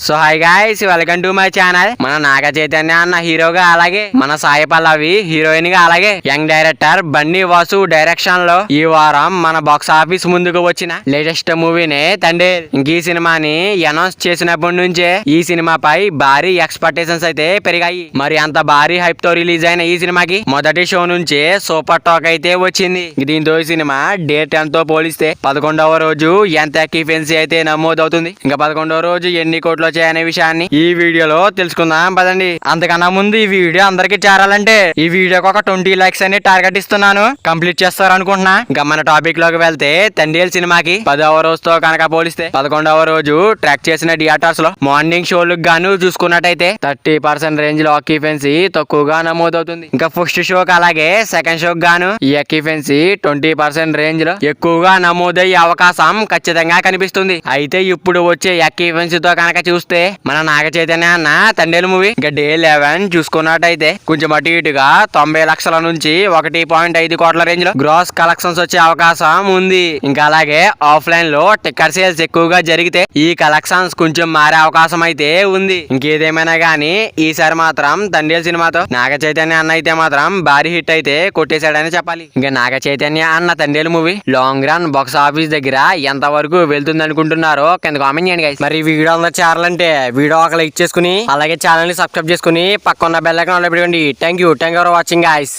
So hi guys, welcome to my channel. మన నాగ చైతన్య అన్న హీరోగా, అలాగే మన సాయి పల్లవి హీరోయిన్ గా, అలాగే young director Bunny Vasu direction లో ఈ వారం మన బాక్స్ ఆఫీస్ ముందుకు వచ్చిన లేటెస్ట్ మూవీనే తండేల్. ఇంక ఈ సినిమాని అనౌన్స్ చేసినప్పటి నుంచే ఈ సినిమాపై భారీ ఎక్స్పెక్టేషన్స్ అయితే పెరిగాయి. మరి అంత భారీ హైప్ తో రిలీజ్ అయిన ఈ సినిమాకి మొదటి షో నుంచే సూపర్ టాక్ అయితే వచ్చింది. దీంతో ఈ సినిమా డే 10 తో పోలిస్తే 11వ రోజు ఎంత ఎక్కిఫెన్సీ అయితే నమోదవుతుంది, ఇంకా 11వ రోజు ఎన్ని కోట్లు వచ్చాయనే విషయాన్ని ఈ వీడియోలో తెలుసుకుందాం పదండి. అంతకన్నా ముందు ఈ వీడియో అందరికి చేరాలంటే ఈ వీడియోకి ఒక 20 లైక్స్ అని టార్గెట్ ఇస్తున్నాను, కంప్లీట్ చేస్తారు అనుకుంటున్నా. ఇంకా మన టాపిక్ లోకి వెళ్తే, తండేల్ సినిమాకి 10వ రోజుతో కనుక పోలిస్తే 11వ రోజు ట్రాక్ చేసిన థియేటర్స్ లో మార్నింగ్ షోలకు గాను చూసుకున్నట్టయితే 30% రేంజ్ లో ఆక్యుపెన్సీ తక్కువగా నమోదవుతుంది. ఇంకా ఫస్ట్ షోకి అలాగే సెకండ్ షోకి గాను ఈ ఆక్యుపెన్సీ 20% రేంజ్ లో ఎక్కువగా నమోదయ్యే అవకాశం ఖచ్చితంగా కనిపిస్తుంది. అయితే ఇప్పుడు వచ్చే ఆక్యుపెన్సీతో కనుక చూస్తే మన నాగ చైతన్య అన్న తండేల్ మూవీ ఇంకా డే 11 చూసుకున్నట్టయితే కొంచెం అటు ఇటుగా 90 లక్షల నుంచి 1.5 కోట్ల రేంజ్ లో గ్రాస్ కలెక్షన్స్ వచ్చే అవకాశం ఉంది. ఇంకా అలాగే ఆఫ్లైన్ లో టికెట్ సేల్స్ ఎక్కువగా జరిగితే ఈ కలెక్షన్స్ కొంచెం మారే అవకాశం అయితే ఉంది. ఇంకేదేమైనా గానీ ఈసారి మాత్రం తండేల్ సినిమాతో నాగ చైతన్య అన్న అయితే మాత్రం భారీ హిట్ అయితే కొట్టేశాడని చెప్పాలి. ఇంకా నాగ చైతన్య అన్న Thandel movie long run box office దగ్గర ఎంత వరకు వెళ్తుంది అనుకుంటున్నారో కింద కామెంట్ చేయండి గైస్. మరి వీడియో అందరూ చేరాలంటే వీడియో ఒక లైక్ చేసుకుని అలాగే ఛానల్ ని సబ్స్క్రైబ్ చేసుకుని పక్కన బెల్ ఐకాన్ ఆన్ లో పెట్టుకోండి. Thank you for watching guys.